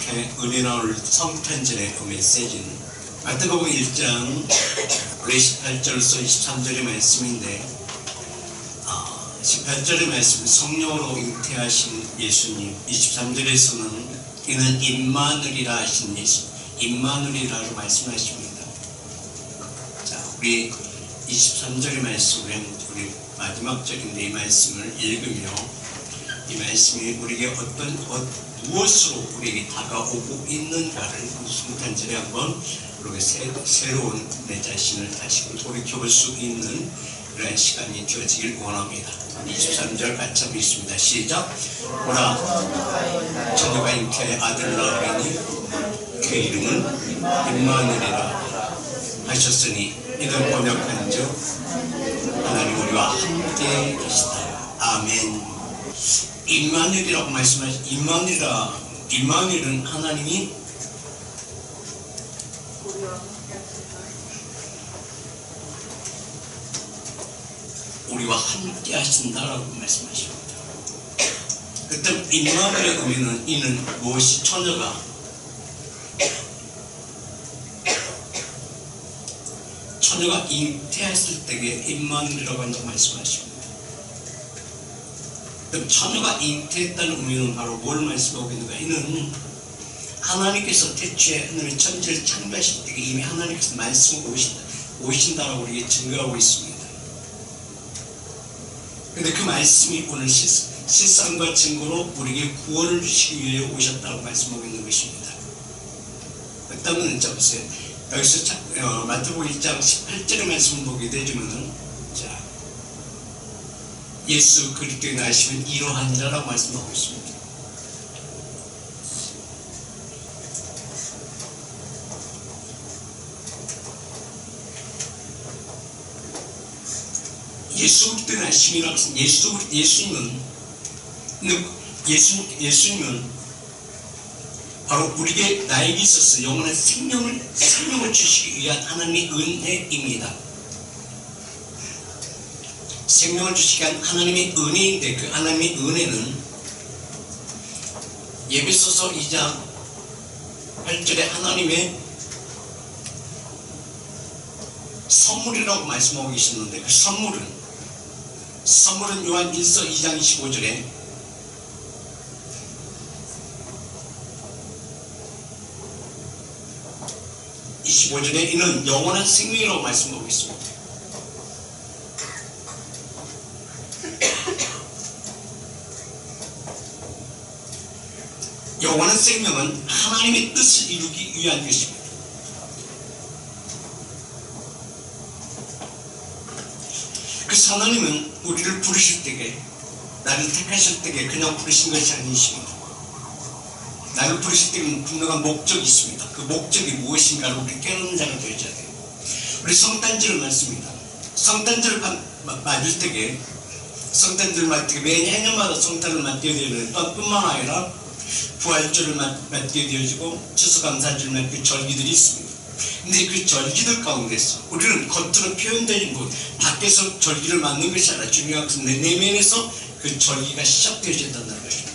인태 은혜 나올 성탄절의 그 메시지는 마태복음 1장 18절에서 23절의 말씀인데 18절의 말씀 성령으로 잉태하신 예수님, 23절에서는 이는 임마누엘이라 하신 예수, 임마누엘이라고 말씀하십니다. 자, 우리 23절의 말씀은 우리 마지막 절인데 이 말씀을 읽으며 이 말씀이 우리에게 무엇으로 우리에게 다가오고 있는가를 성탄절에 한번 우리가 새로운 내 자신을 다시 돌이켜볼 수 있는 그런 시간이 주어지길 원합니다. 23절 같이 한번 읽습니다. 시작. 보라, 처녀가 잉태하여 아들을 낳으리니 그 이름은 임마누엘이라 하셨으니 이는 번역한즉 하나님 우리와 함께 계시다. 아멘. 임마누엘이라고 말씀하신 임마누엘은 하나님이 우리와 함께 하신다라고 말씀하십니다. 그때 임마누엘의 의미는 이는 무엇이 처녀가 잉태했을 때에 임마누엘이라고 한다고 말씀하십니다. 그럼 처녀가 잉태했다는 의미는 바로 뭘 말씀하고 있는가? 이는 하나님께서 태초에 하나님의 천지를 창조하실 때 이미 하나님께서 말씀하고 오신다라고 우리에게 증거하고 있습니다. 그런데 그 말씀이 오늘 실상과 증거로 우리에게 구원을 주시기 위해 오셨다고 말씀하고 있는 것입니다. 그렇다면 보세요. 여기서 마태복음 1장 18절의 말씀을 보게 되면은 자, 예수 그리스도의 나시면 이러하니라라고 말씀하고 있습니다. 예수 그리스도의 나심이라고 해서 예수님은 바로 우리에게 나에게 있어서 영원한 생명을 주시기 위한 하나님의 은혜입니다. 생명을 주시기 위한 하나님의 은혜인데 그 하나님의 은혜는 에베소서 2장 8절에 하나님의 선물이라고 말씀하고 계셨는데 그 선물은 요한 1서 2장 25절에 이는 영원한 생명이라고 말씀하고 있습니다. 영원한 생명은 하나님의 뜻을 이루기 위한 것입니다. 그래서 하나님은 우리를 부르실 때에 나를 택하실 때에 그냥 부르신 것이 아니십니다. 나를 부르실 때는 분명한 목적이 있습니다. 그 목적이 무엇인가를 우리 깨닫는 자가 되어야 돼요. 우리 성탄절을 맞습니다. 성탄절을 맞을 때에 매년마다 성탄을 맞게 되는 뿐만 아니라 부활절을 맞게 되어지고 추수감사절을 맞게 절기들이 있습니다. 근데 그 절기들 가운데서 우리는 겉으로 표현되는 것, 밖에서 절기를 맞는 것이 아니라 중요한 것은 내 내면에서 그 절기가 시작되어진다는 것입니다.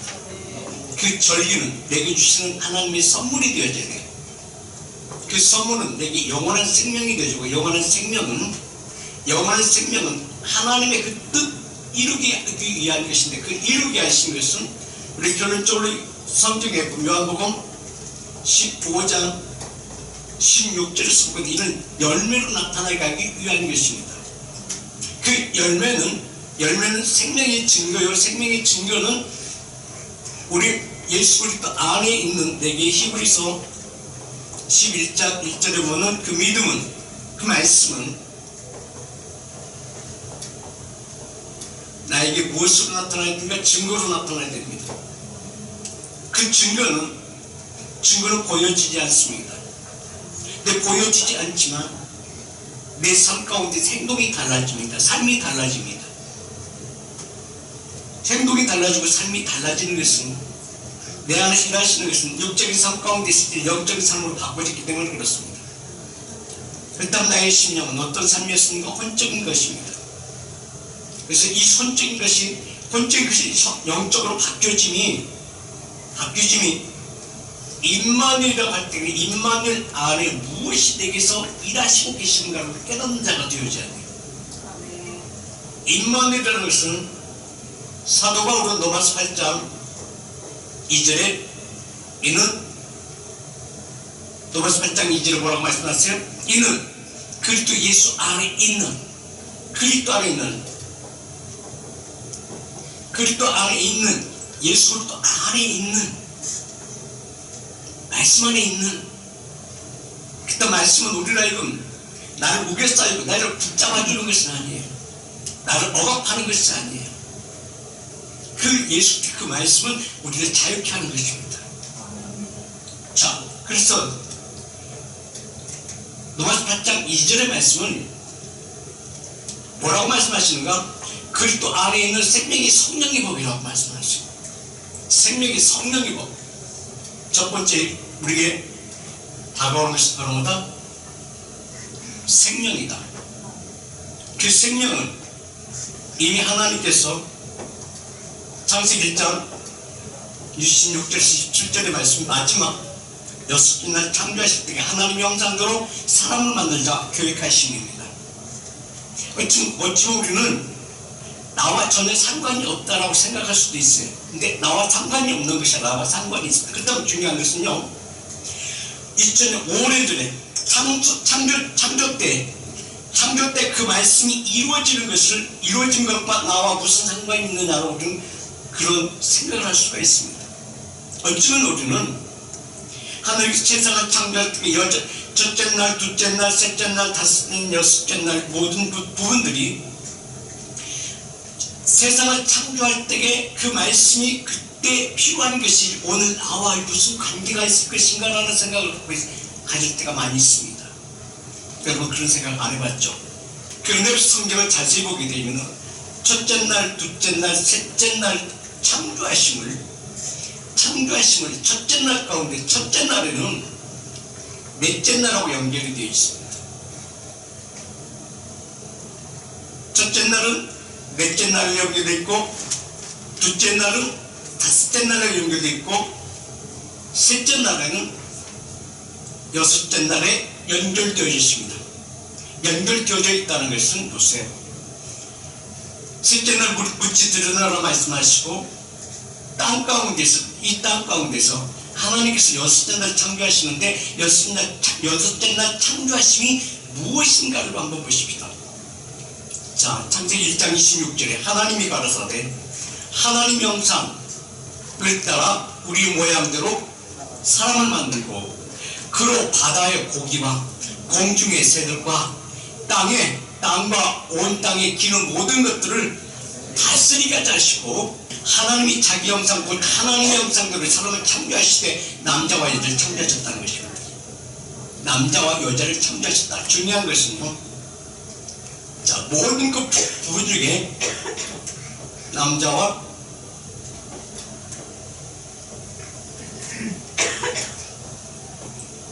그 절기는 내게 주시는 하나님의 선물이 되어져야 돼요. 그 선물은 내게 영원한 생명이 되어지고 영원한 생명은 하나님의 그 뜻 이루기 위한 것인데 그 이루게 하신 것은 우리 결론적으로 성경에 요한복음 15장 16절에서 보면 이런 열매로 나타나기 위한 것입니다. 그 열매는 생명의 증거요. 생명의 증거는 우리 예수 그리스도 안에 있는 내게 히브리서 11장 1절에 보면 그 믿음은, 그 말씀은 나에게 무엇으로 나타나야 됩니까? 증거로 나타나야 됩니다. 그 증거는 보여지지 않습니다. 근데 보여지지 않지만 내 삶 가운데 행동이 달라집니다. 삶이 달라집니다. 행동이 달라지고 삶이 달라지는 것은 내 안에서 일하시는 것은 육적인 삶 가운데 있을 때 영적인 삶으로 바꿔졌기 때문에 그렇습니다. 일단 나의 심령은 어떤 삶이었습니까? 혼적인 것입니다. 그래서 이 혼적인 것이 영적으로 바뀌어짐이 임마누엘이라고 할 때 임마누엘 안에 무엇이 내게서 일하시고 계신가를 깨닫는 자가 되어져야 돼요. 임마누엘이라는 것은 사도 바울은 로마서 8장 2절에 이는 로마서 8장 2절에 뭐라고 말씀하세요? 이는 그리스도 예수 안에 있는 그리스도 안에 있는 예수 그리스도 안에 있는 말씀 안에 있는 그때 말씀은 우리를 하여금 나를 우겨싸이고 나를 붙잡아주는 것은 아니에요. 나를 억압하는 것이 아니에요. 그 예수 그 말씀은 우리를 자유케 하는 것입니다. 자, 그래서 로마서 8장 2절의 말씀은 뭐라고 말씀하시는가? 그리스도 안에 있는 생명이 성령의 법이라고 말씀하시고, 생명이 성령의 법. 첫 번째 우리에게 다가오는 것이 바로 뭐다? 생명이다. 그 생명은 이미 하나님께서 창세기 1장 26절에서 27절의 말씀 마지막 여섯째 날 창조하실 때 하나님의 형상대로 사람을 만들자 계획하심입니다. 어찌 우리는 나와 전혀 상관이 없다라고 생각할 수도 있어요. 근데 나와 상관이 없는 것이 나와 상관이 있습니다. 그렇다면 중요한 것은요, 이전에 오래전에 창조 때 그 말씀이 이루어진 것과 나와 무슨 상관이 있느냐로 우리는 그런 생각을 할 수가 있습니다. 어쩌면 우리는 하나님께서 세상을 창조할 때 첫째 날, 둘째 날, 셋째 날, 다섯째 날, 여섯째 날 모든 부분들이 세상을 창조할 때에 그 말씀이 그때 필요한 것이 오늘 나와 무슨 관계가 있을 것인가 라는 생각을 가질 때가 많이 있습니다. 여러분 그런 생각 안 해봤죠? 그런데 성경을 자세히 보게 되면 첫째 날, 둘째 날, 셋째 날 창조하심을 첫째 날 가운데 첫째 날에는 넷째 날하고 연결이 되어 있습니다. 첫째 날은 넷째 날에 연결되어 있고, 둘째 날은 다섯째 날에 연결되어 있고, 셋째 날에는 여섯째 날에 연결되어 있습니다. 연결되어져 있다는 것은 보세요. 셋째 날 무치 드러나라 말씀하시고, 이 땅 가운데서 하나님께서 여섯째 날 창조하시는데 여섯째 날 창조하심이 무엇인가를 한번 보십시다. 자, 창세기 1장 26절에 하나님이 가라사대 하나님 형상을 따라 우리 모양대로 사람을 만들고 그로 바다의 고기와 공중의 새들과 땅과 온 땅에 기는 모든 것들을 다스리게 하시고, 하나님이 자기 형상 곧 하나님의 형상대로 사람을 창조하시되 남자와 여자를 창조하셨다는 것입니다. 남자와 여자를 창조하셨다. 중요한 것은요, 자, 모든 그 부분 중에 남자와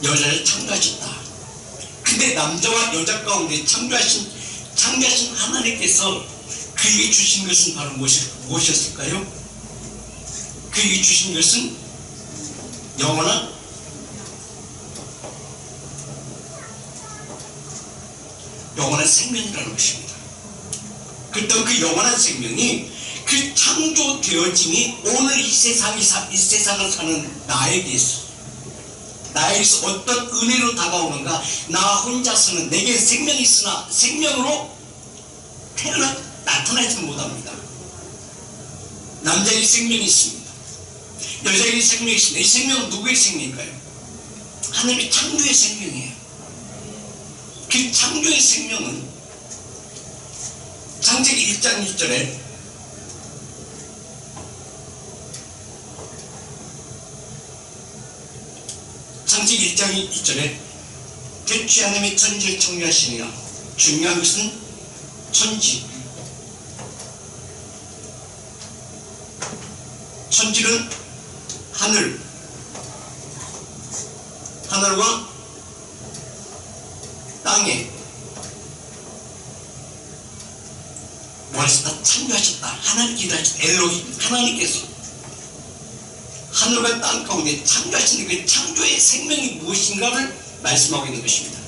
여자를 창조하셨다. 근데 남자와 여자 가운데 창조하신 하나님께서 그에게 주신 것은 바로 무엇이었을까요? 그에게 주신 것은 영원한 생명이라는 것입니다. 그렇다면 그 영원한 생명이 그 창조되어짐이 오늘 이 세상을 사는 나에게서 어떤 은혜로 다가오는가? 나 혼자서는 내게 생명이 있으나 생명으로 나타나지는 못합니다. 남자에게 생명이 있습니다. 여자에게 생명이 있습니다. 이 생명은 누구의 생명일까요? 하나님의 창조의 생명이에요. 그 창조의 생명은 창세기 1장 1절에 창세기 1장 2절에 대취 하나님이 천지를 창조하시니라. 중요한 것은 천지는 하늘과 땅에 뭐하셨다? 창조하셨다. 하나님께서 하나님께서 하늘과 땅 가운데 창조하신 그 창조의 생명이 무엇인가를 말씀하고 있는 것입니다.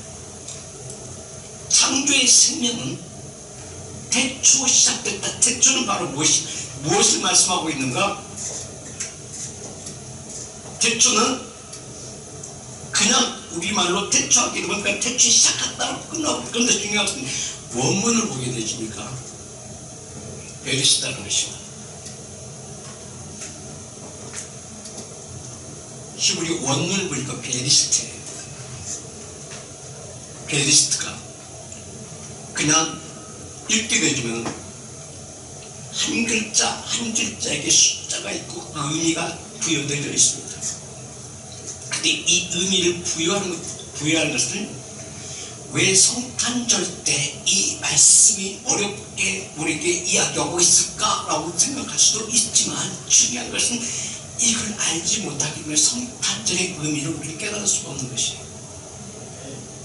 창조의 생명은 태초로 시작됐다. 태초는 바로 무엇을 말씀하고 있는가? 태초는 그냥 우리말로 태초하기 이러면 그냥 태초 시작했다고 끝나고. 그런데 중요한 것은 원문을 보게 되십니까? 베리스다는 것입니다. 히브리 원문을 보니까 베리스트예요. 베리스트가 그냥 읽게 되면 한 글자 한 글자에게 숫자가 있고 의미가 부여되어 있습니다. 근데 이 의미를 부여하는 것은 왜 성탄절 때 이 말씀이 어렵게 우리에게 이야기하고 있을까라고 생각할 수도 있지만, 중요한 것은 이걸 알지 못하기 때문에 성탄절의 의미를 우리가 깨달을 수가 없는 것이에요.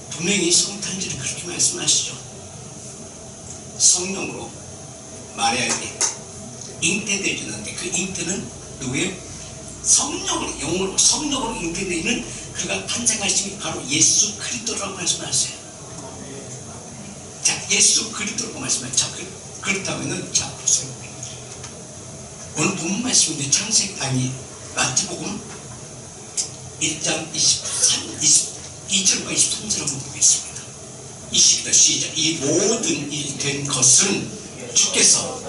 분명히 성탄절이 그렇게 말씀하시죠. 성령으로 마리아에게 잉태되어지는데 그 잉태는 누구예요? 성령으로, 영으로 성령으로 잉태되는 그가 탄생하심이 바로 예수 그리스도라고 말씀하세요. 자, 예수 그리스도라고 말씀하세요. 자, 그렇다면은 자, 보세요. 오늘 본문 말씀인데 마태복음 1장 22절과 23절 한번 보겠습니다. 22절 시작. 이 모든 일이 된 것은 주께서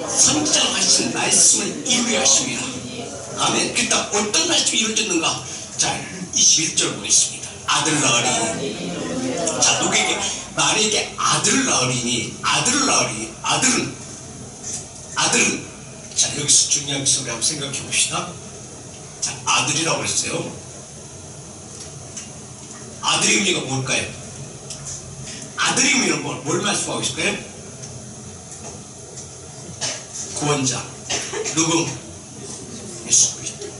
선지자하신 말씀을 이루려 하심이라. 아멘. 그러니까 어떤 말씀이 이루어졌는가? 자, 21절 보겠습니다. 아들 낳으리니. 자, 누구에게? 마리에게 아들을 낳으리니. 아들은 자, 여기서 중요한 것을 한번 생각해 봅시다. 자, 아들이라고 했어요. 아들의 의미가 뭘까요? 아들의 의미는 뭘 말씀하고 있을까요? 구원자. 누구? 예수 그리스도.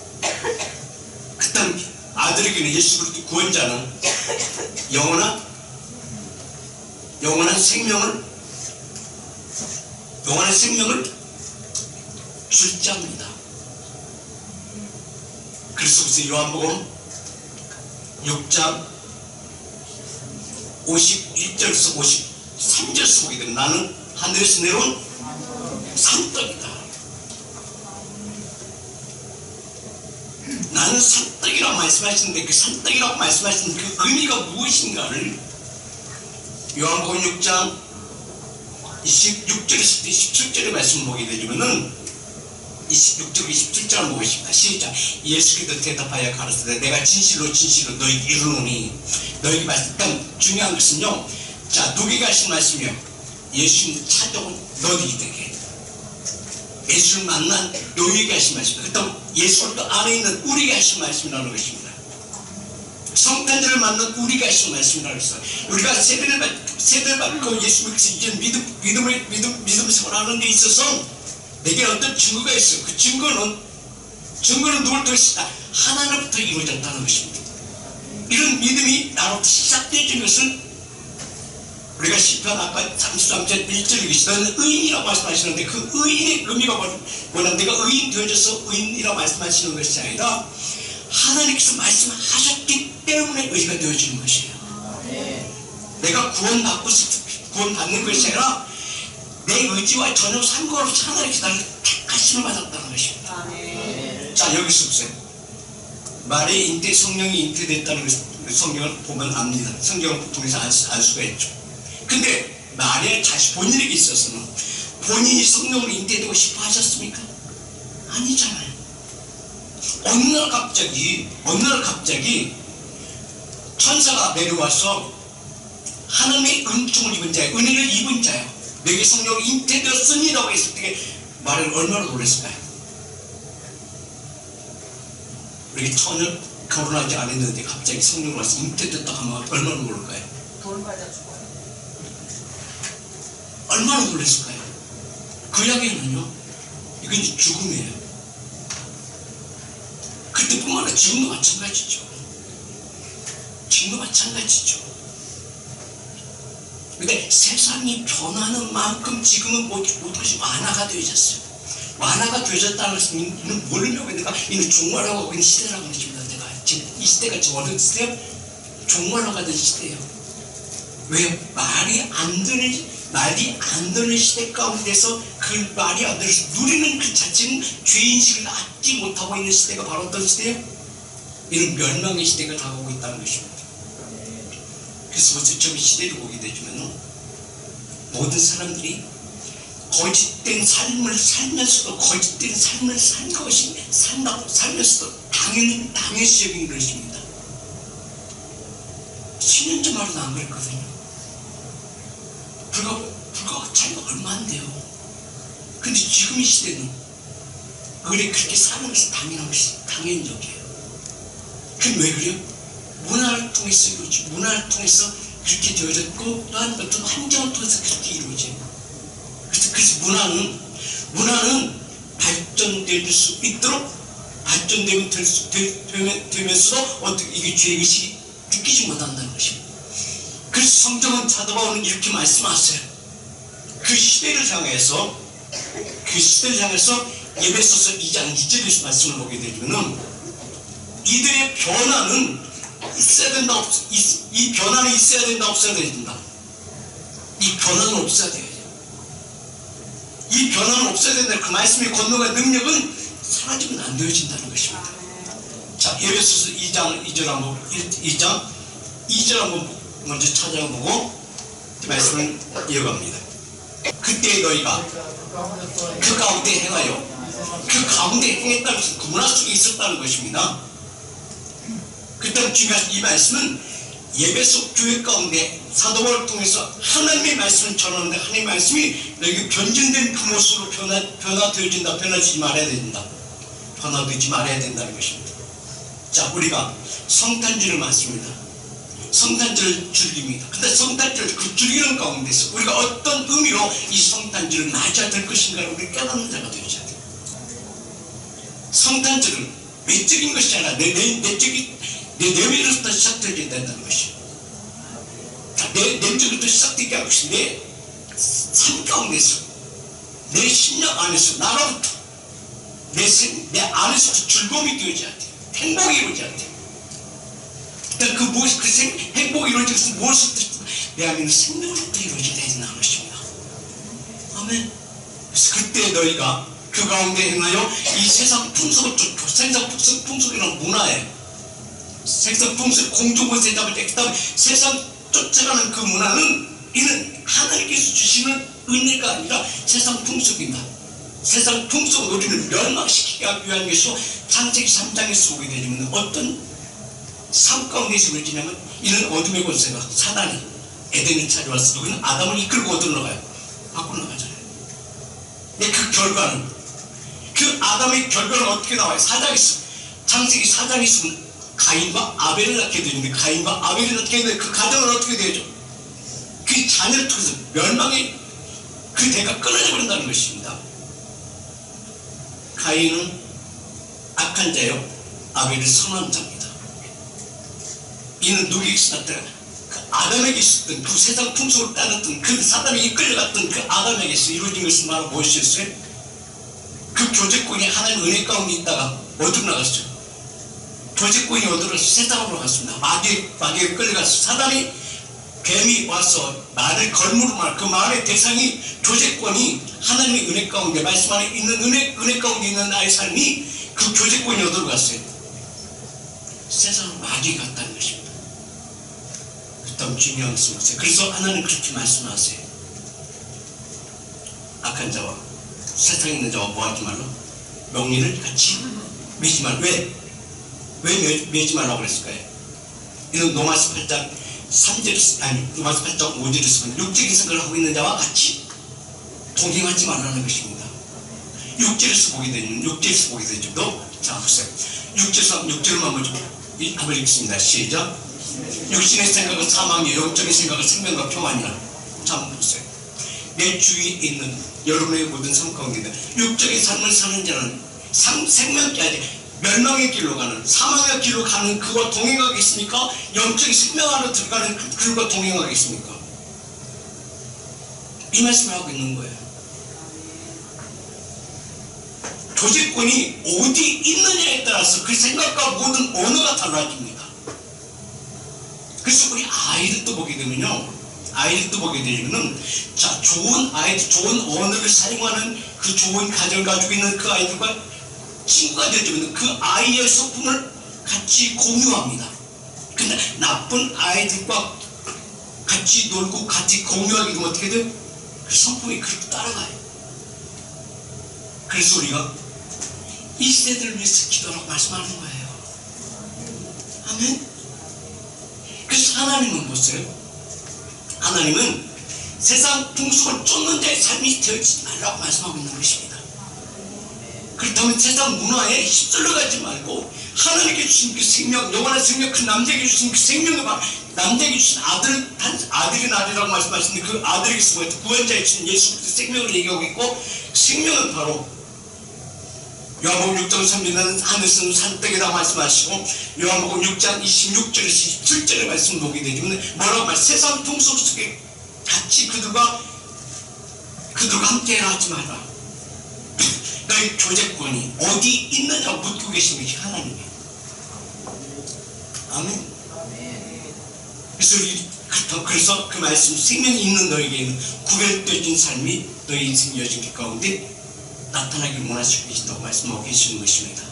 그 다음 아들에게는 예수 그리스도 구원자는 영원한 생명을 줄 자입니다. 그래서 무슨 요한복음 6장 51절에서 53절에서 보게 되면 나는 하늘에서 내려온 산떡이다. 나는 산떡이라고 말씀하시는데 그 산떡이라고 말씀하시는 그 의미가 무엇인가를 요한복음 6장 26절에서 27절의 말씀을 보게 되면은 26절 27절 한번 보겠습니다. 시작. 예수께서 대답하여 가르치되 내가 진실로 너희에게 이르노니. 너희에게 말씀. 일단 중요한 것은요, 자, 누구에게 하신 말씀이요? 예수님 찾아온 너희에게, 예수를 만난 너희에게 하신 말씀입니다. 그 다음 예수를 또 안에 있는 우리에게 하신 말씀이라는 것입니다. 성탄절을 만난 우리가 하신 말씀이라고 했어요. 우리가 세대를 받고 예수 믿고 이제 믿음 생활하는 데 있어서 내게 어떤 증거가 있어요. 그 증거는 누굴 통해서 하나님부터 이루어졌다는 것입니다. 이런 믿음이 나로부터 시작되어진 것은 우리가 시편 아까 33절 1절에 계시던 의인이라고 말씀하시는데 그 의인의 의미가 뭐냐? 내가 의인 되어져서 의인이라고 말씀하시는 것이 아니라 하나님께서 말씀하셨기 때문에 의가 되어지는 것이에요. 내가 구원받는 것이 아니라 내 의지와 전혀 상관없이 하나님께서 나를 택하심을 받았다는 것입니다. 자, 여기서 보세요. 마리아의 잉태, 성령이 잉태됐다는 것을 성경을 보면 압니다. 성경을 통해서 알 수가 있죠. 근데 마리아 자신 본인에게 있어서는 본인이 성령으로 잉태되고 싶어 하셨습니까? 아니잖아요. 어느 날 갑자기 천사가 내려와서 하나님의 은총을 입은 자야, 은혜를 입은 자야, 내게 성령이 잉태되었으니라고 했을 때 말을 얼마나 놀랐을까요? 우리 처녀 결혼하지 않았는데 갑자기 성령이 와서 잉태됐다 하면 얼마나 놀랄까요? 돈 받아 죽어요. 얼마나 놀랐을까요? 그 이야기는요, 이건 이제 죽음이에요. 그때뿐만 아니라 지금도 마찬가지죠. 근데 세상이 변하는 만큼 지금은 모든 것이 완화가 되어졌어요. 완화가 되어졌다는 것은 이는 모르려고 내가 이는 종말하고 있는 시대라고 하는 것입니다. 내가 지금 이 시대가 지금 어떤 시대예요? 종말하고 된 시대예요. 왜? 말이 안 되는 시대 가운데서 그 말이 안 되는 누리는 그 자체는 죄인식을 갖지 못하고 있는 시대가 바로 어떤 시대예요? 이는 멸망의 시대가 다가오고 있다는 것입니다. 그래서 벌써 저 시대를 보게 되면 모든 사람들이 거짓된 삶을 살면서도 거짓된 삶을 산 것이 산다고 살면서도 당연시 여긴 것입니다. 10년 전만으로도 안 그랬거든요. 불과 차이가 얼마 안 돼요. 근데 지금 이 시대는 그렇게 사는 것이 당연적이에요. 그럼 왜 그래요? 문화를 통해서 이루어지고 문화를 통해서 그렇게 되어졌고 또한 어떤 환경을 통해서 그렇게 이루어져요. 그래서 문화는 발전될 수 있도록 되면서도 어떻게 이게 죄의식이 느끼지 못한다는 것입니다. 그래서 성경은 사도 바울은 이렇게 말씀하세요. 그 시대를 향해서 에베소서 2장 2절에서 말씀을 보게 되면은 이들의 변화는 있어야 된다, 이 변화는 있어야 된다, 없어야 된다. 이 변화는 없어야 돼요. 이 변화는 없어야 된다. 그 말씀의 권능과 능력은 사라지면 안 되어진다는 것입니다. 자, 에베소서 2장 2절 한번 먼저 찾아보고 그 말씀을 이어갑니다. 그때 너희가 그 가운데 행하여 그 가운데 행했다는 것은 그 문화 속에 있었다는 것입니다. 그때 중요한 이 말씀은 예배속 교회 가운데 사도 바울을 통해서 하나님의 말씀을 전하는데 하나님의 말씀이 너에게 변증된 그 모습으로 변화되어진다. 변화되지 말아야 된다. 변화되지 말아야 된다는 것입니다. 자, 우리가 성탄절을 맞습니다. 성탄절을 즐깁니다. 근데 성탄절 그 즐기는 가운데서 우리가 어떤 의미로 이 성탄절을 맞아야 될 것인가를 우리 깨닫는 자가 되어야 돼요. 성탄절은 외적인 것이 아니라 내 내면에서부터 시작되어야 된다는 것이에요. 내적으로부터 시작되게 하고 있어. 내 삶 가운데서 내 심령 안에서 나로부터 내 안에서 즐거움이 되어져야 돼요. 행복이 이루어져야 돼요. 그러니까 행복이 이루어지는 것은 무엇을 내 안에는 생명으로부터 이루어져야 된다는 것입니다. 아멘. 그래서 그때 너희가 그 가운데 행하여 이 세상 풍속을 쫓고 세상 풍속이란 문화에 세상 풍속 공중권세 잡을 때 그다음에 세상 쫓아가는 그 문화는 이는 하나님께서 주시는 은혜가 아니라 세상 풍속입니다. 세상 풍속을 우리는 멸망시키기 위한 것이고 창세기 3장에서 보게 되면 어떤 삶 가운데서 그러지냐면 이는 어둠의 권세가 사단이 에덴을 찾아와서 누구는 아담을 이끌고 어디로 나가요? 밖으로 나가잖아요. 근데 그 결과는 그 아담의 결과는 어떻게 나와요? 창세기 4장에서 가인과 아벨을 낳게 되는데 가인과 아벨이 낳게 되는데 그 가정은 어떻게 되죠? 그 자녀를 통해서 멸망의 그 대가 끊어져 버린다는 것입니다. 가인은 악한 자요 아벨은 선한 자입니다. 이는 누구에게 있었던 그 아담에게 있었던 그 세상 풍속을 따랐던 그 사단에 이끌려갔던 그 아담에게서 이루어진 것은 바로 무엇이었어요? 그 교제권이 하나님 은혜 가운데 있다가 어디로 나갔어요? 교제권이 어디로 세상으로 갔습니다. 마귀에 끌려갔어. 사단이 뱀이 와서 말을 걸물로 말 그 말의 대상이 교제권이 하나님의 은혜 가운데 말씀 안에 있는 은혜 가운데 있는 나의 삶이 그 교제권이 어디로 갔어요? 세상으로 마귀가 갔다는 것입니다. 그다음 중요한 말씀하세요. 그래서 하나님 그렇게 말씀하세요. 악한 자와 세상에 있는 자와 뭐하지 말라? 명리를 같이 매지 말라. 왜 매지 말라고 그랬을까요? 이는 로마서 8장 3절에서 로마서 8장 5절에서 육적인 생각을 하고 있는 자와 같이 동행하지 말라는 것입니다. 6절에서 보게 되죠. 자 보세요. 6절만 먼저 한번 읽겠습니다. 시작. 육신의 생각은 사망이요 영적인 생각은 생명과 평안이라. 자 보세요. 내 주위에 있는 여러분의 모든 삶 가운데 육적인 삶을 사는 자는 생명이 아니라 멸망의 길로 가는 사망의 길로 가는 그와 동행하겠습니까? 영적인 생명 안으로 들어가는 그들과 동행하겠습니까? 이 말씀을 하고 있는 거예요. 교제권이 어디 있느냐에 따라서 그 생각과 모든 언어가 달라집니다. 그래서 우리 아이들도 보게 되면요, 자, 좋은 아이들, 좋은 언어를 사용하는 그 좋은 가정을 가지고 있는 그 아이들과 친구가 되면 그 아이의 소품을 같이 공유합니다. 근데 나쁜 아이들과 같이 놀고 같이 공유하게 되면 어떻게 돼요? 그 성품이 그렇게 따라가요. 그래서 우리가 이 세대를 위해서 기도하라고 말씀하는 거예요. 아멘. 그래서 하나님은 보세요. 하나님은 세상 풍속을 쫓는 자의 삶이 되어지지 말라고 말씀하고 있는 것입니다. 그렇다면 세상 문화에 휩쓸려 가지 말고 하나님께 주신 그 생명, 영원한 생명, 그 남자에게 주신 그 생명을 남자에게 주신 아들이 나리라고 말씀하시는데 그 아들에게 숨어있다 구원자에 주신 예수 그리스도의 생명을 얘기하고 있고, 생명은 바로 요한복음 6장 3절에는 하늘에서는 산떡이라고 말씀하시고, 요한복음 6장 26절에서 27절의 말씀을 보게 되면 뭐라고 말씀? 세상 풍속 속에 같이 그들과 함께 하지 마라. 너희 교제권이 어디 있느냐고 묻고 계신 것이 하나님이에요. 아멘. 그래서 그 말씀, 생명이 있는 너에게는 구별되어진 삶이 너희 인생 여정 가운데 나타나길 원하시고 계신다고 말씀하고 계시는 것입니다.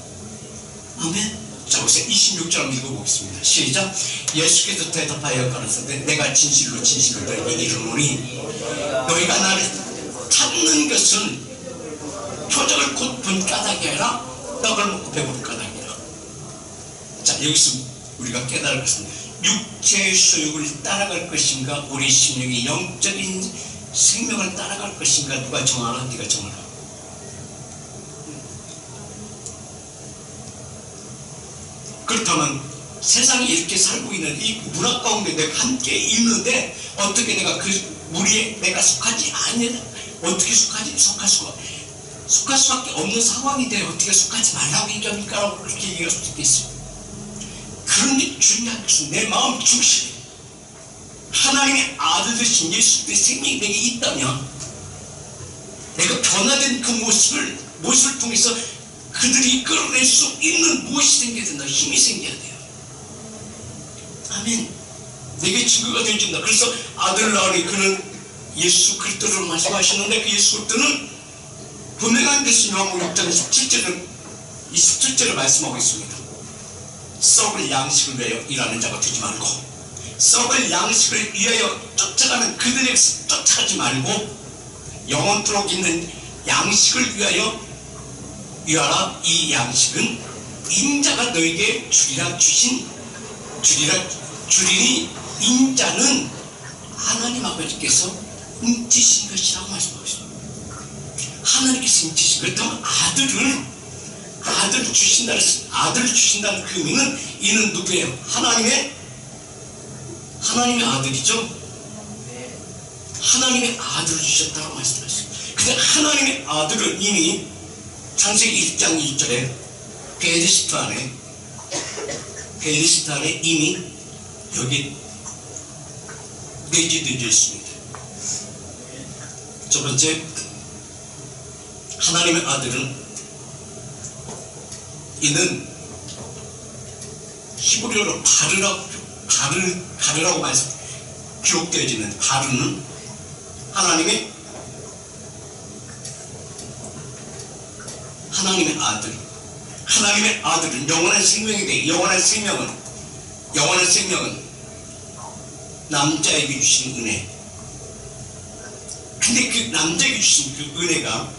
아멘. 자, 보세요. 26절 읽어보겠습니다. 시작. 예수께서 대답하여 가라사대 내가 진실로 너에게 이르노니 너희가 나를 찾는 것은 표적을 곧 본 까닭이 아니라 떡을 먹고 배부른 까닭이라. 자, 여기서 우리가 깨달을 것은 육체의 소욕을 따라갈 것인가, 우리 심령의 영적인 생명을 따라갈 것인가, 누가 정하나? 네가 정하라. 그렇다면 세상에 이렇게 살고 있는 이 문화 가운데 내가 함께 있는데 어떻게 내가 그 무리에 내가 속하지 않냐? 어떻게 속할 수밖에 없는 상황인데 어떻게 속하지 말라고 얘기합니까? 라고 그렇게 얘기할 수도 있겠습니다. 그런데 중요한 것은 내 마음 중심에 하나님의 아들 되신 예수 그리스도의 생명이 내게 있다면 내가 변화된 그 모습을 통해서 그들이 이끌어낼 수 있는 무엇이 생겨야 된다? 힘이 생겨야 돼요. 아멘. 내게 증거가 되어진다. 그래서 아들 낳으니 그는 예수 그리스도를 말씀하시는데 그 예수 그리스도는 분명한 것이 요한복음 6장 27절을 말씀하고 있습니다. 썩을 양식을 위하여 일하는 자가 되지 말고, 썩을 양식을 위하여 쫓아가는 그들에게 쫓아가지 말고 영원토록 있는 양식을 위하라. 이 양식은 인자가 너에게 주리니 인자는 하나님 아버지께서 훔치신 것이라고 말씀하고 있습니다. 하나님께서 훔치신. 그렇다면 아들을 주신다는 그 의미는 이는 누구예요? 하나님의 아들이죠. 하나님의 아들을 주셨다고 말씀하셨습니다. 근데 하나님의 아들은 이미 창세기 1장 1절에 베르시트 안에 이미 여기 내재되어 있습니다. 첫 번째, 하나님의 아들은 이는 히브리어로 바르라고 말씀 기록되어지는 바르는 하나님의 아들. 하나님의 아들은 영원한 생명이 돼. 영원한 생명은 남자에게 주신 은혜. 근데 그 남자에게 주신 그 은혜가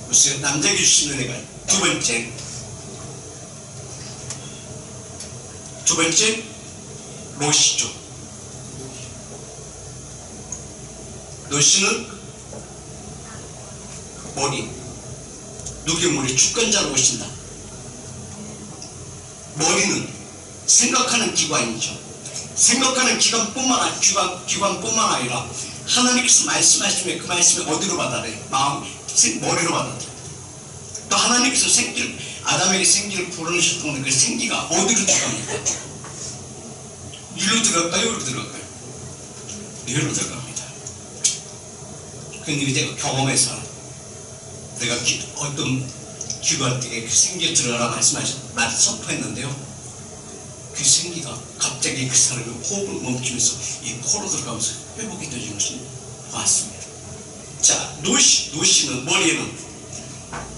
무슨 남자에게 주신 은혜가 두 번째 롯이죠. 롯이는 머리, 누구의 머리? 주권자로 오신다. 머리는 생각하는 기관이죠. 생각하는 기관뿐만 아니라 하나님께서 말씀하시면 그 말씀이 어디로 받아들여요? 머리로 받아들여요. 또 하나님께서 아담에게 생기를 불어넣으셨던 그 생기가 어디로 들어갑니까? 뇌로 들어갈까요? 뇌로 들어갈까요? 뇌로 들어갑니다. 근데 제가 경험해서 내가 어떤 기도할 때 그 생기에 들어가라 선포했는데요. 그 생기가 갑자기 그 사람이 호흡을 멈추면서 이 코로 들어가면서 회복이 되는 것을 봤습니다. 자, 노씨는 머리에는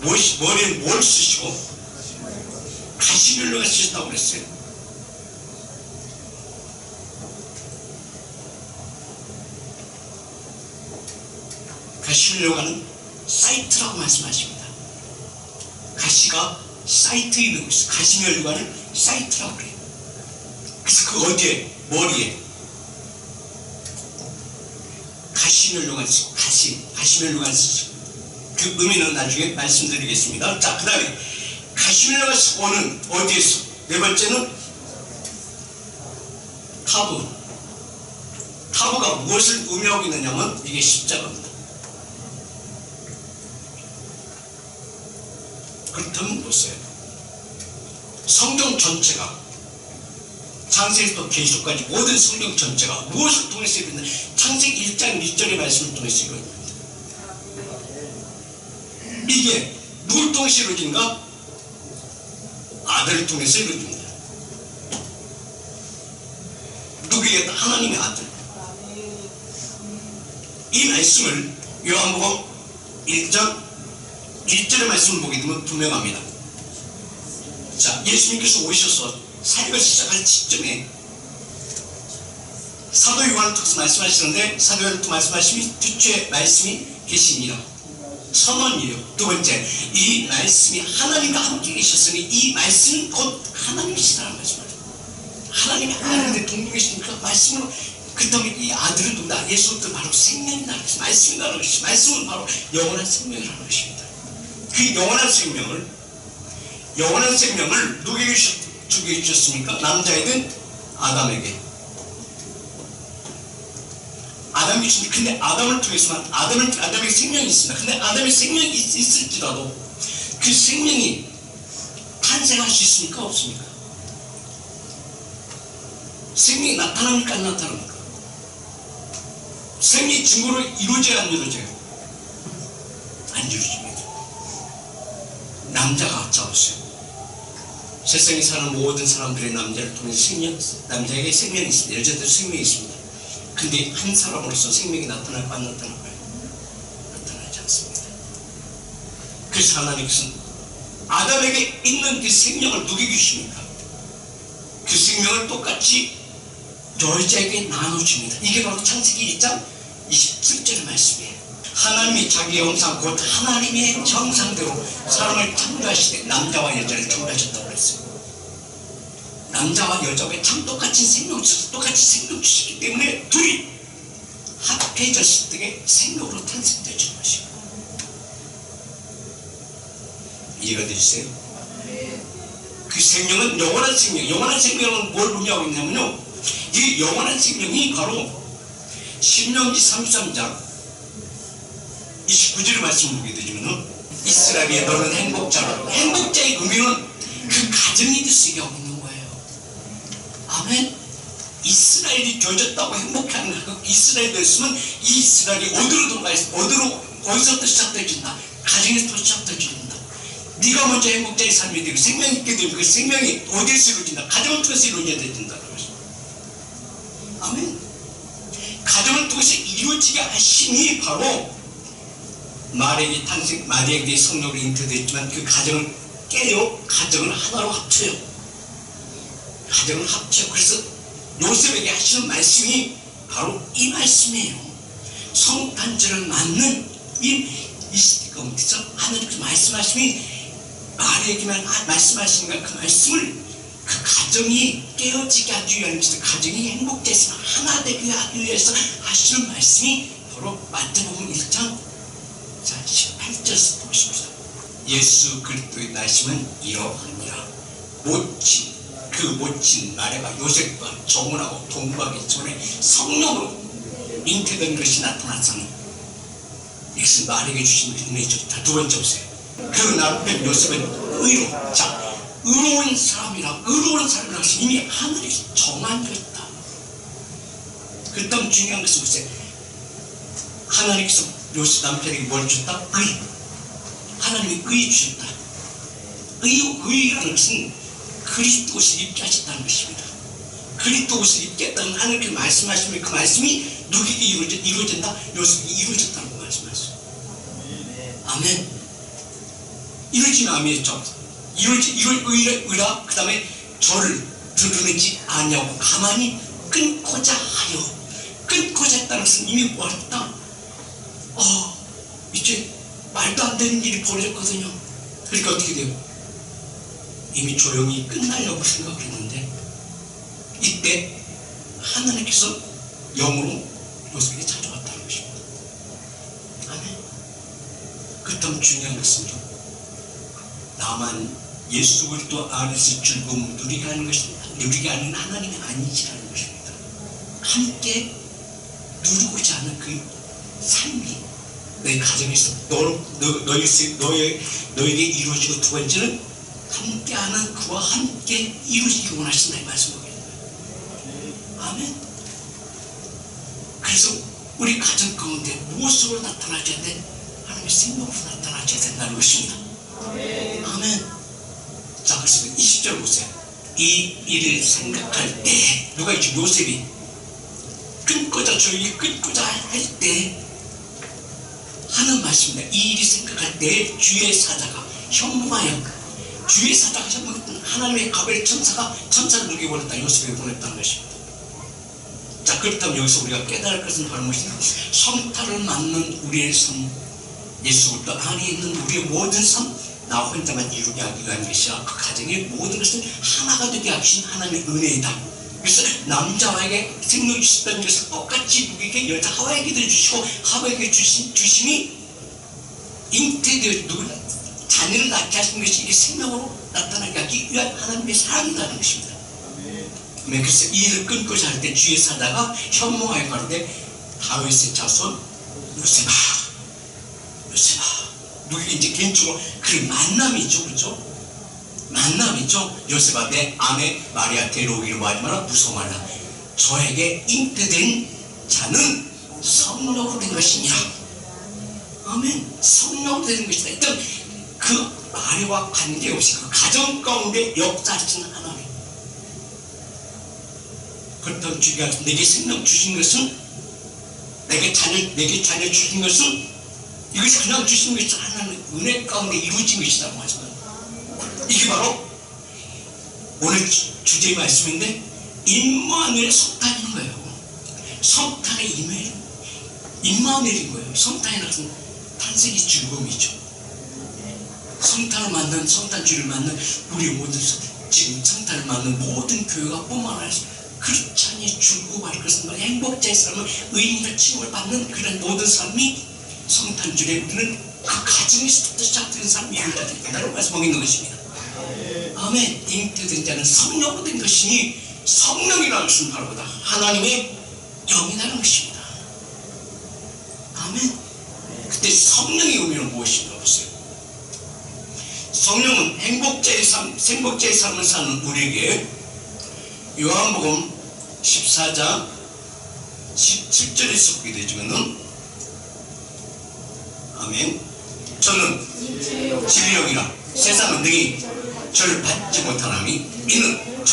뭘 쓰시고 가시면류가 쓰셨다고 그랬어요. 가시면류가는 사이트라고 말씀하십니다. 가시가 사이트에 있는 것이 가시면류가는 사이트라고 그래요. 그래서 그 어디에? 머리에 가시면류가 가시면류가 쓰시고 그 의미는 나중에 말씀드리겠습니다. 자, 그 다음에 가시면류가 오는 어디에서? 네 번째는 타부가 무엇을 의미하고 있느냐면 이게 십자가입니다. 그렇다면 보세요. 성경 전체가 창세기부터 계시록까지 모든 성경 전체가 무엇을 통해서 이루어지는 창세기 1장 1절의 말씀을 통해서 이루어집니다. 이게 누굴 통해서 이루어진가? 아들을 통해서 이루어집니다. 누구에게? 하나님의 아들. 이 말씀을 요한복음 1장 1절의 말씀을 보게 되면 분명합니다. 자, 예수님께서 오셔서 사역을 시작할 시점에 사도 요한을 통해서 말씀하시는데 사도 요한을 통해서 말씀하시면 뒤쪽에 말씀이 계시니라. 선언이에요. 두 번째, 이 말씀이 하나님과 함께 계셨으니 이 말씀은 곧 하나님이시라는 말씀입니다. 하나님이 아들의 동등이시니까 말씀으로 그 다음에 이 아들은 누구다? 예수도 바로 생명이라는 것이 말씀이라는 것이 말씀은 바로 영원한 생명이라는 것입니다. 그 영원한 생명을 누구에게 주셨습니까? 남자이든 아담에게. 아담이 주셨는데 근데 아담을 통해서만 아담에게 생명이 있습니다. 근데 아담의 생명이 있을지라도 그 생명이 탄생할 수 있습니까? 없습니까? 생명이 나타납니까? 안 나타납니까? 생명이 증거로 이루어져요? 안 이루어져요? 안 이루어집니다. 남자가 잡으세요. 세상에 사는 모든 사람들의 남자를 통해서 남자에게 생명이 있습니다. 여자들 생명이 있습니다. 근데 한 사람으로서 생명이 나타날까 안 나타날까요? 나타나지 않습니다. 그래서 하나님께서는 아담에게 있는 그 생명을 누구에게 주십니까? 그 생명을 똑같이 여자에게 나눠줍니다. 이게 바로 창세기 2장 27절의 말씀이에요. 하나님이 자기 형상 곧 하나님의 형상대로 사람을 창조하시되 남자와 여자를 창조하셨다고 그랬어요. 남자와 여자가 참 똑같이 생명 주셨기 때문에 둘이 합해졌을 때 생명으로 탄생되는 것이고. 이해가 되시세요? 그 생명은 영원한 생명. 영원한 생명은 뭘 의미하고 있냐면요, 이 영원한 생명이 바로 신명기 33장 29절의 말씀을 보게 되지만은 이스라엘에 너는 행복자라. 행복자의 의미는 그 가정이 될 수 있게 하고 있는 거예요. 아멘. 이스라엘이 되어졌다고 행복해하는 그 이스라엘이 되었으면 이 이스라엘이 어디로 돌아가있어? 어디서부터 시작되어진다? 가정에서부터 시작되어진다. 네가 먼저 행복자의 삶이 되고 생명이 있게 되면 그 생명이 어디에서 이루어진다? 가정을 통해서 이루어져야 된다는 것입니다. 아멘. 가정을 통해서 이루어지게 하심이 바로 마리아에게 성령으로 잉태되었지만 그 가정을 깨요. 가정을 하나로 합쳐요. 가정을 합쳐. 그래서 요셉에게 하시는 말씀이 바로 이 말씀이에요. 성탄절을 맞는 이 시대 가운데서 하나님께서 말씀하심이 마리아에게만 말씀하시는 그 말씀을 그 가정이 깨어지게 하기 위해서, 가정이 행복해서 하나 되게 하기 위해서 하시는 말씀이 바로 마태복음 1장 18절 보십시오. 예수 그리스도의 날심은 이러하니라. 모친 마리아가 요셉과 정혼하고 동거하기 전에 성령으로 잉태된 것이 나타났으니 이것은 마리아에게 주신 은혜의 좋다. 두 번째 보세요. 그 남편 요셉은 의로운 사람이라고 이미 하늘이 정한 것이다. 그 다음 중요한 것은 보세요. 하나님께서 요셉 남편에게 뭘 줬다? 하나님이 의 주셨다. 의라는 것은 그리스도 옷을 입게 하셨다는 것입니다. 그리스도 옷을 입게 했다는 하나님께 말씀하시면 그 말씀이 누구에게 이루어진다? 요셉이 이루어졌다고 말씀하셨어요. 아멘. 이루어지면 아멘이죠. 의라 그 다음에 저를 드러내지 아니하고 가만히 끊고자 하여. 끊고자 했다는 것은 이미 뭐였다? 이제 말도 안 되는 일이 벌어졌거든요. 그러니까 어떻게 돼요? 이미 조용히 끝나려고 생각을 했는데 이때 하나님께서 영으로 요셉에게 찾아왔다는 것입니다. 아멘. 그렇다면 중요한 것은요, 나만 예수 그리스도 안에서 즐거움을 누리게 하는 것이 누리게 하는 하나님이 아니지라는 것입니다. 함께 누리고자 하는 그 삶이 내 가정에서 너에게 이루어지고, 두 번째는 함께하는 그와 함께 이루어지기 원하신다 이 말씀이거든요. 아멘. 그래서 우리 가정 가운데 무엇으로 나타나야 돼? 하나님의 생명으로 나타나야 된다는 것입니다. 아멘. 자, 그래서 20절 보세요. 이 일을 생각할 때, 누가 있죠? 요셉이 조용히 끊고자 할 때 하는 말씀입니다. 이 일이 생각할 때 주의 사자가 현무하여, 주의 사자가 현무했던 하나님의 가벨 천사를 누구에게 보냈다? 요셉에게 보냈다는 것입니다. 자, 그렇다면 여기서 우리가 깨달을 것은 바로 무엇이냐? 성탄을 맞는 우리의 삶, 예수 그리스도 안에 있는 우리의 모든 삶, 나 혼자만 이루게 하기 위한 것이야. 그 가정의 모든 것을 하나가 되게 하신 하나님의 은혜이다. 그래서 남자에게 생명 주셨다는 것을 똑같이 누구에게 여자 하와에게도 주시고, 하와에게 주심이 잉태되어 자녀를 낳게 하신 것이 이게 생명으로 나타나게 하기 위한 하나님의 사랑이라는 것입니다. 그래서 이 일을 끊고자 할 때 주의 사자가 현몽하여 가로되 다윗의 자손 요셉아, 누구에게 이제 개인적으로 그 만남이죠, 그렇죠? 만남이죠. 요셉아, 내 아내 마리아 데려오기를 뭐하지 마라, 무서워 말라. 저에게 잉태된 자는 성령으로 된 것이니라. 아멘. 성령으로 된 것이다. 일단 그 마리아와 관계없이 그 가정 가운데 역사하시는 하나님. 그렇다면 중요한, 내게 생명 주신 것은, 내게 자녀 주신 것은, 이것이 그냥 주신 것이 하나님의 은혜 가운데 이루어진 것이라고 하잖아요. 이게 바로 오늘 주제의 말씀인데, 임마누엘의 성탄인 거예요. 성탄의 임마누엘인 거예요. 성탄이라는 것은 탄생의 즐거움이죠. 성탄을 만난, 성탄주를 만난 우리 모든, 지금 성탄을 만난 모든 교회가 뿐만 아니라 크리스찬이 즐거워할 것은 행복자의 삶을 의인과 칭을 받는 그런 모든 삶이 성탄주에 우리는 그 가정에서부터 시작되는 삶이 이루어져야 된다고 말씀하고 있는 것입니다. 아멘. 잉태된 자는 성령으로 된 것이니, 성령이라는 것은 바로 보다 하나님의 영이라는 것입니다. 아멘. 그때 성령의 의미는 무엇인가 보세요. 성령은 행복자의 삶을 사는 우리에게 요한복음 14장 17절에서 보게 되지만은, 아멘. 저는 진리영이라 세상은 능히 저를 받지 못하나니 이는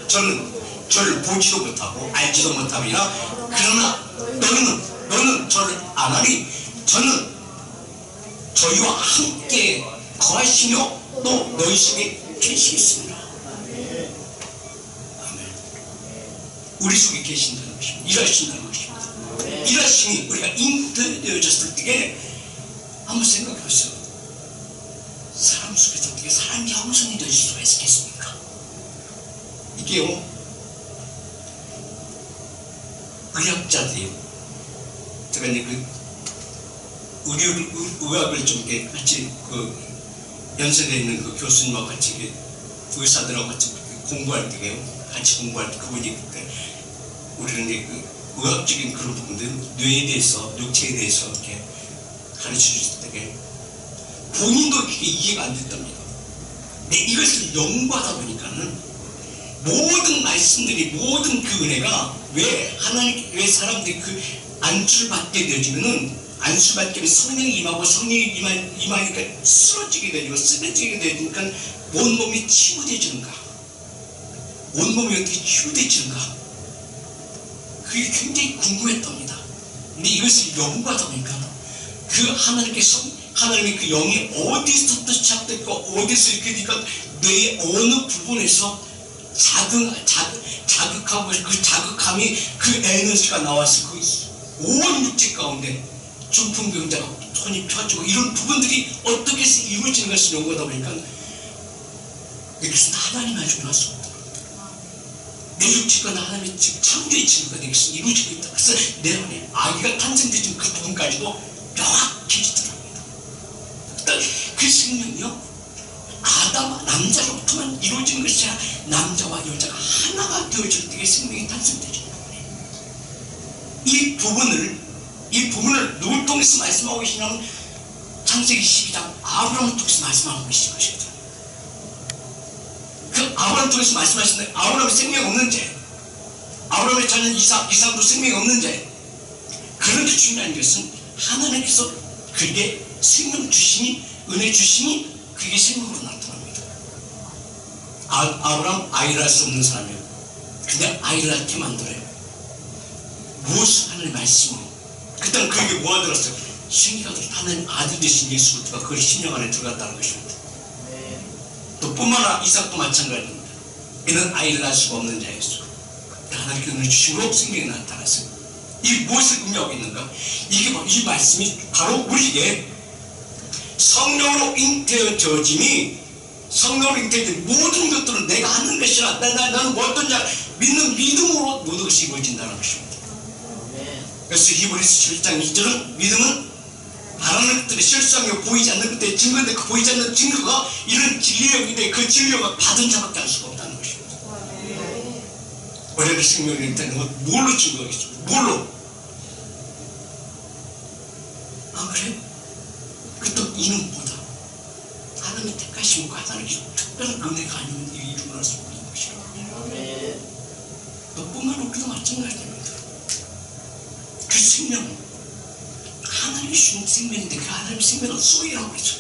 저는 저를 보지도 못하고 알지도 못함이라. 그러나 너는 저를 아나니 저는 저희와 함께 거하시며 또 너희 속에 계시겠습니다. 아멘. 우리 속에 계신다는 것입니다. 일하신다는 것입니다. 일하심이 우리가 잉태되어졌을 때 한번 생각해보세요. 사람 속에서 어떻게 사람이 형성이 될 수가 있겠습니까? 이게요, 의학자들이, 제가 이제 의학을 좀 이렇게 같이 연세대에 있는 그 교수님하고 같이 의사들하고 같이 공부할 때요, 같이 공부할 때 그분이 우리는 이제 의학적인 그런 부분들, 뇌에 대해서, 육체에 대해서 이렇게 가르쳐 주실 때 본인도 그게 이해가 안 됐답니다. 근데 이것을 연구하다 보니까는 모든 말씀들이, 모든 그 은혜가 왜 사람들이 그 안주를 받게 되어지면은 안수받기 위해 성령이 임하고 성령이 임하니까 쓰러지게 되고 쓰러지게 되니까 온몸이 치유되지는가, 온몸이 어떻게 치유되지는가, 그게 굉장히 궁금했답니다. 근데 이것을 연구하다 보니까 그 하나님의 그 영이 어디서부터 시작됐고 어디서 이렇게 되니까 뇌의 어느 부분에서 자극하고 그 자극함이 그 에너지가 나와서 그 온 육체 가운데 중풍병자가 손이 펴지고 이런 부분들이 어떻게 해서 이루어지는 것을 연구하다 보니까 이것은 하나님 가지고 나왔습니다. 내 육체가 하나님의 지금 창조의 증거가 되겠어 이루어지고 있다. 그래서 내 안에 아기가 탄생되는 그 부분까지도 명확해지더랍니다. 그 생명이요, 남자로부터만 이루어지는 것이 아니라 남자와 여자가 하나가 되어질 때 생명이 탄생되죠. 이 부분을 누굴 통해서 말씀하고 계시냐면 창세기 12장 아브라함을 통해서 말씀하고 계신 것입니다. 그 아브라함을 통해서 말씀하시는데 아브라함이 생명이 없는 죄, 아브라함의 자녀 이삭도 생명이 없는 죄. 그런데 중요한 것은 하나님께서 그에게 생명 주시니, 은혜 주시니 그게 생명으로 나타납니다. 아브라함 아이를 할 수 없는 사람이에요. 근데 아이를 낳게 만들어요. 무엇을 하나님의 말씀으로. 그때는 그에게 뭐가 들었어요? 생기가 들었어요. 하나님 아들 되신 예수 그리스도가 그의 심령 안에 들어갔다는 것입니다. 또 뿐만 아니라 이삭도 마찬가지입니다. 이는 아이를 낳을 수가 없는 자였어요. 하나님께 은혜 주심으로 생명이 나타났어요. 이 무엇을 의미하고 있는가? 이게 바로 이 말씀이 바로 우리에게 성령으로 잉태어짐이, 성령으로 잉태어진 모든 것들은 내가 하는 것이라, 나는 뭐 어떤 자 믿는 믿음으로 모든 것이 이루어진다는 것입니다. 그래서 히브리서 7장 2절은 믿음은 바라는 것들이 실상이 보이지 않는 것들의 증거인데 그 보이지 않는 증거가 이런 진리력인데 그 진리력을 받은 자밖에 할 수가 없다는 것입니다. 원래는 생명을 잉태하는 건 뭘로 증거하겠죠? 뭘로? 아 그래? 또 이는 뭐다? 하나님의 택하심과 하나님의 특별한 은혜가 아니면 일어날 수 없는 것이다. 또 뿐만 우리도 마찬가지입니다. 그 생명은 하나님이 주신 생명인데 그 하나님의 생명은 소이라고 그러죠.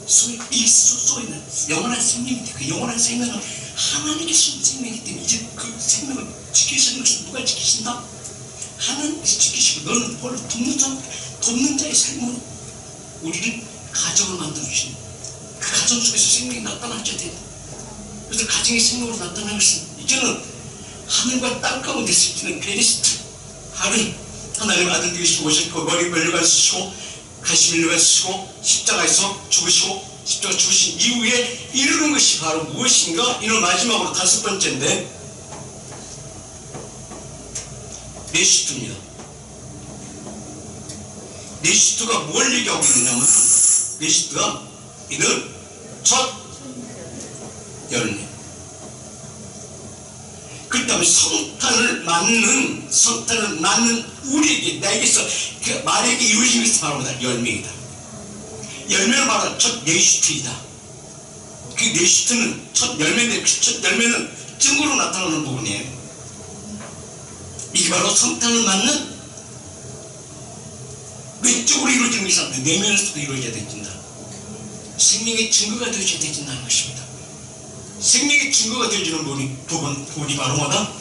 소이는 영원한 생명인데 그 영원한 생명은 하나님께 주신 생명이기 때문에 이제 그 생명을 지키시는 것은 누가 지키신다? 하나님께서 지키시고 너는 원래 돕는 자의 삶으로 우리를 가정을 만들어주신 그 가정 속에서 생명이 나타나줘야 된다. 그래서 가정의 생명으로 나타나는 것은 이제는 하늘과 땅 가운데 스치는 베리스트 하나님 아들 되시고 오셨고 머리 멸류관 쓰시고 가시밀류관 쓰시고 십자가에서 죽으시고 십자가 죽으신 이후에 이루는 것이 바로 무엇인가? 이는 마지막으로 5번째인데 메시트입니다. 메시트가 뭘 얘기하고 있느냐면 메시트가 이는 첫 열매. 그 다음에 성탄을 맞는 우리에게 내게서 그 말에게 이루어진 것이 바로 열매이다. 열매는 바로 첫 메시트이다. 그 메시트는 첫 열매인데 그 첫 열매는 증거로 나타나는 부분이에요. 이게 바로 성탄을 맞는 외적으로 이루어지는 것이 아니라 내면에서도 이루어져야 된다. 생명의 증거가 되어져야 된다는 것입니다. 생명의 증거가 되어지는 부분이 바로 뭐다?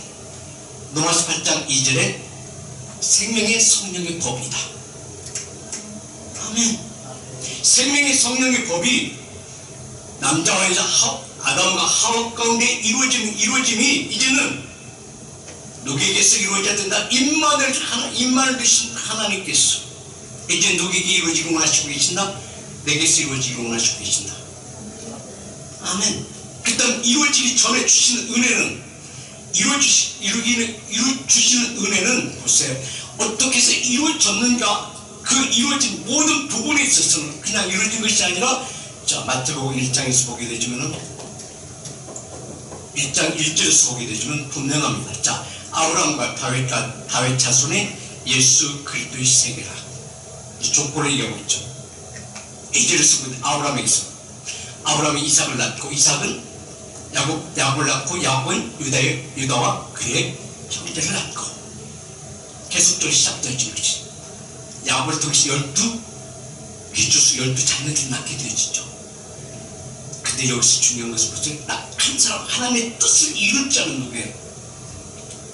로마서 8장 2절에 생명의 성령의 법이다. 아멘. 생명의 성령의 법이 남자와 여자 아담과 하와 가운데 이루어짐이 이제는 누구에게서 이루어져야 된다? 임만을 주신 하나님께서 이제 누구에게 이루어지고 원하시고 계신다? 내게서 이루어지고 원하시고 계신다. 아멘. 그다음 이루어지기 전에 주시는 은혜는 주시는 은혜는 보세요. 어떻게 해서 이루어졌는가? 그 이루어진 모든 부분에 있어서는 그냥 이루어진 것이 아니라 자 마태복음 1장에서 보게 되지만은 1장 1절에서 보게 되지만 분명합니다. 자 아브라함과 다윗 자손의 예수 그리스도의 세계라 이 조건을 얘기하고 있죠. 2절에서 아브라함에게서 아브라함이 이삭을 낳고 이삭은 야곱을 낳고 야곱은 유다와 그의 형제를 낳고 계속적으로 시작되어진 것이 야곱을 통해서 12 기초수 12자녀들이 낳게 되어지죠. 근데 여기서 중요한 것은 무슨 한 사람 하나님의 뜻을 이룰 자는 누구예요?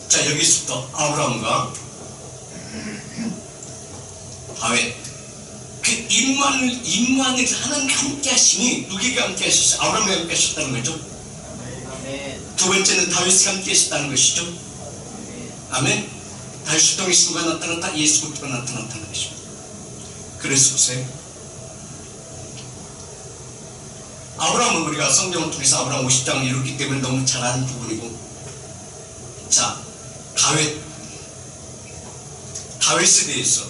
자, 여기서부터 아브라함과 다윗, 그 임무안을 하나님과 함께 하시니 누구에게 함께 하셨어요? 아브라함과 함께 하셨다는 거죠. 두 번째는 다윗과 함께 하셨다는 것이죠. 아멘. 다윗을 통해서 누가 나타났다? 예수 그리스도가 나타났다는 것입니다. 그래서 보세요. 아브라함은 우리가 성경을 통해서 아브라함 50장을 이뤘기 때문에 너무 잘 아는 부분이고, 자, 다윗에 대해서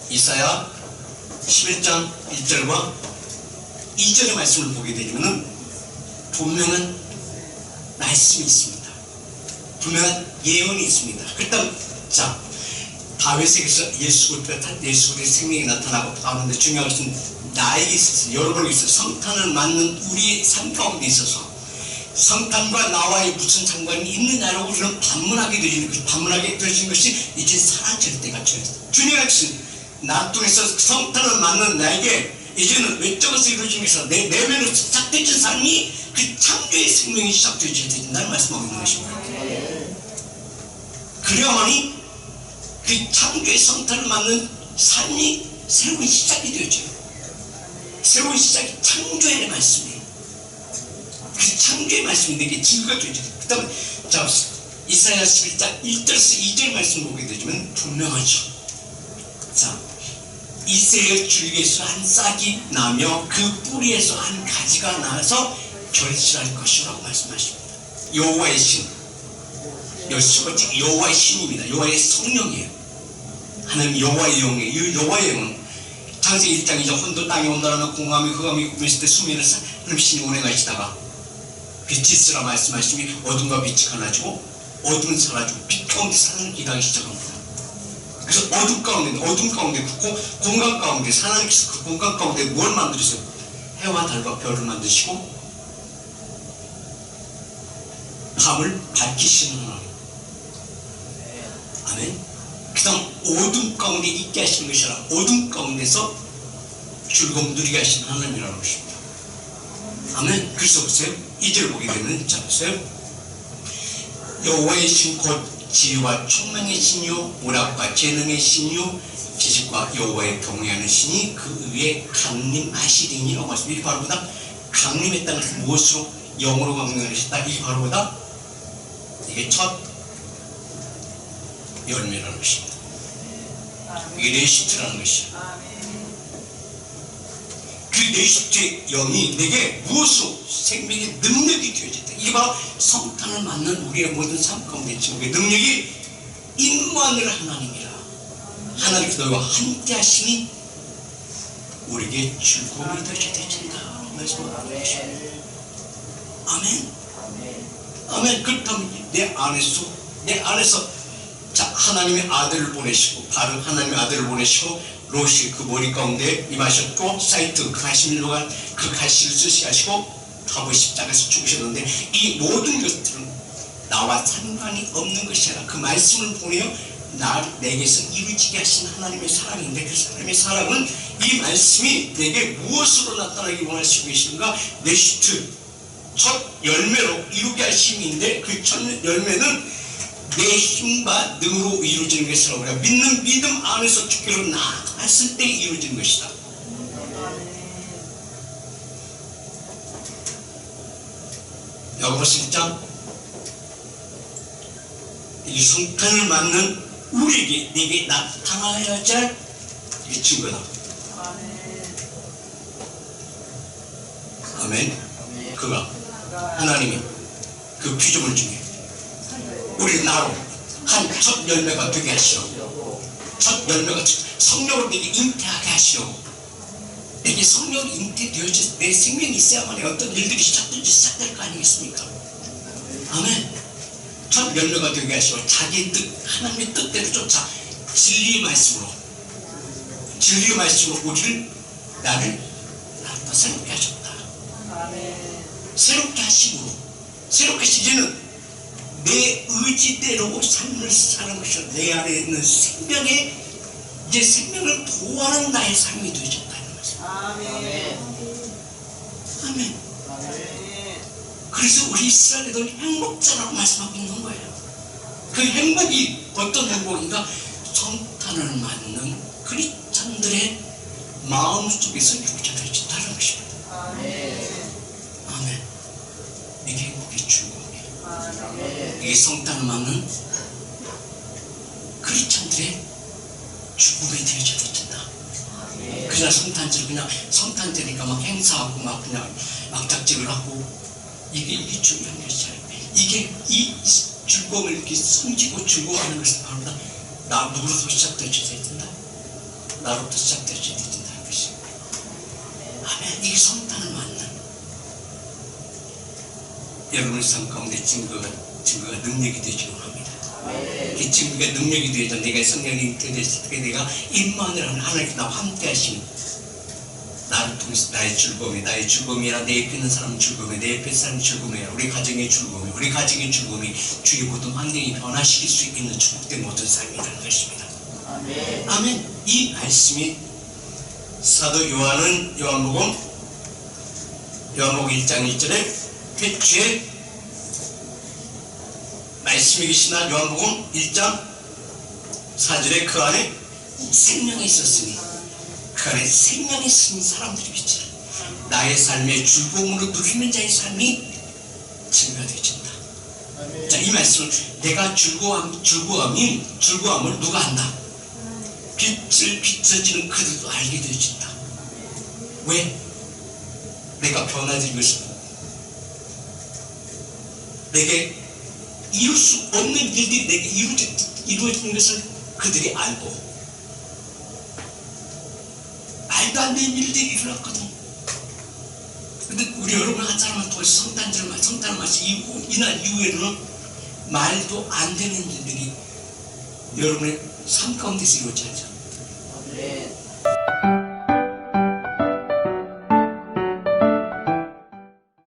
이사야 11장 1절과 2절의 말씀을 보게 되면 분명한 말씀이 있습니다. 분명한 예언이 있습니다. 그렇다면 자, 다윗에게서 예수 그리스도의 생명이 나타나고 하는데 중요한 것은 나에게 있어서, 여러분에게 있어서 성탄을 맞는 우리의 삶 가운데 있어서 성탄과 나와의 무슨 상관이 있느냐라고 우리는 반문하게 되어진 것이 이제 사라질 때가 되었습니다. 중요한 것은 나 통해서 성탄을 맞는 나에게 이제는 외적으로서 이루어진 것이라 내 내면으로 시작되어진 삶이 그 창조의 생명이 시작되어져야 된다는 말씀하고 있는 것입니다. 그래야만이 그 창조의 성탄을 맞는 삶이 새로운 시작이 되어져요. 새로운 시작이 창조의 말씀이에요. 그 창조의 말씀이 내게 증거가 되어져요. 그 다음에 자, 이사야 11장 1절에서 2절 말씀 보게 되면 분명하죠. 자, 이새의 줄기에서 한 싹이 나며 그 뿌리에서 한 가지가 나서 결실할 것이라고 말씀하십니다. 여호와의 신, 첫 번째 여호와의 신입니다. 여호와의 성령이에요. 하나님 여호와의 영이에요. 이 여호와의 영은 창세기 1장 2절 혼도 땅에 온다라면 공함이 흑암이 꾸몄을 때 수면을 하나님 신이 운행하시다가 빛이 있으라 말씀하시니 어둠과 빛이 갈라지고 어둠은 사라지고 빛 가운데 사는 일하기 시작합니다. 그래서 어둠 가운데 그 공간 가운데 하나님께서 그 공간 가운데 뭘 만드셨어요? 해와 달과 별을 만드시고 밤을 밝히시는 하나님. 아멘. 그 다음 어둠 가운데 있게 하시는 것이라 어둠 가운데서 즐거움 누리게 하시는 하나님이라는 것입니다. 아멘. 그래서 보세요. 2절 보게 되면 자 보세요. 여호와의 신 곧 지혜와 총명의 신이요 오락과 재능의 신이요 지식과 여호와의 경외하는 신이 그 위에 강림하시리니라고 말씀합니다. 이게 바로 보다 강림했다는 것은 무엇으로 영으로 강림하셨다. 이게 바로 보다 이게 첫 열매라는 것입니다. 이게 레시트라는 것이에요. 그 레시트의 영이 내게 무엇으로 생명의 능력이 되어졌다. 이게 바로 성탄을 맞는 우리의 모든 삶 가운데 있는 능력이 임무하는 하나님이라. 하나님께서 너희와 함께 하시니 우리에게 즐거움이 되어진다. 말씀하고 계십니다. 아멘. 아멘. 그렇다면 내 안에서 자, 하나님의 아들을 보내시고 바로 하나님의 아들을 보내시고 롯이 그 머리 가운데 임하셨고 사이트 그 가시밀로가 그 가시를 쓰시게 하시고 다윗 십자가에서 죽으셨는데 이 모든 것들은 나와 상관이 없는 것이 아니라 그 말씀을 보내어 내게서 이루어지게 하신 하나님의 사랑인데 그 하나님의 사랑은 이 말씀이 내게 무엇으로 나타나기 원하시고 계신가? 레시트 첫 열매로 이루게 하심인데 그 첫 열매는 내 힘과 능으로 이루어지는 것이라 우리가 믿는 믿음 안에서 주께로 나아갔을 때 이루어지는 것이다. 야고보서 1장 이 성탄을 맞는 우리에게 내게 나타나야 할 이 증거다. 아멘. 그가 하나님이 그 피조물 중에 우리 나로 한 첫 열매가 되게 하시오. 첫 열매가 성령을 내게 잉태하게 하시오. 내게 성령이 잉태되어져 내 생명이 있어야만 어떤 일들이 시작될 거 아니겠습니까? 아멘. 첫 열매가 되게 하시오. 자기 뜻, 하나님의 뜻대로 쫓아 진리의 말씀으로 나를 새롭게 하셨다. 새롭게 하심으로 새롭게 이제는 내 의지대로 삶을 사는 것이요 내 안에 있는 생명의 이제 생명을 보호하는 나의 삶이 되어졌다는 것입니다. 아멘. 아멘. 아멘. 그래서 우리 이스라엘에도 행복자라고 말씀하고 있는 거예요. 그 행복이 어떤 행복인가? 성탄을 맞는 크리스찬들의 마음속에서 유지되어진다는 것입니다. 아멘. 아멘. 이게 행복의 즐거움이에요. 아멘. 이게 성탄을 맞는 크리스찬들의 죽음이 되어진다. 그냥 성탄절, 그냥 성탄절이니까 막 행사하고 막 그냥 막작질을 하고 이게 중요한 것이에요. 이게 이 즐거움을 이렇게 숨기고 즐거워하는 것은 바로 나 누구로부터 시작되어져야 된다. 나로부터 시작되어져야 된다는 것입니다. 아멘. 이게 성탄을 맞는 여러분의 삶 가운데 증거가 능력이 되기를 합니다. 이 증거가 능력이 되어서 내가 성령이 되었을 때 내가 임만을 하는 하나님께 나와 함께 하시는 나를 통해서 나의 즐거움이라 내 옆에 있는 사람 즐거움이, 내 옆에 사람 즐거움이야, 우리 가정의 즐거움이 주의 모든 환경이 변화시킬 수 있는 축복된 모든 삶이라는 것입니다. 아멘. 아멘. 이 말씀이 사도 요한복음 1장 1절에 주의 말씀이 계시나 요한복음 1장 4절에 그 안에 생명이 있었으니 그 안에 생명이 있는 사람들이 있지. 나의 삶의 즐거움으로 누리는 자의 삶이 증거가 되어진다. 자, 이 말씀은 내가 즐거움을 누가 한다? 빛을 비춰지는 그들도 알게 되어진다. 왜? 내가 변화된 것을 내게 이룰 수 없는 일들이 내게 이루어지는 것을 그들이 알고 말도 안 되는 일들이 일어났거든. 근데 우리 여러분 한 사람을 통해서 성탄을 마치 이날 이후에는 말도 안 되는 일들이 여러분의 삶 가운데서 이루어지죠.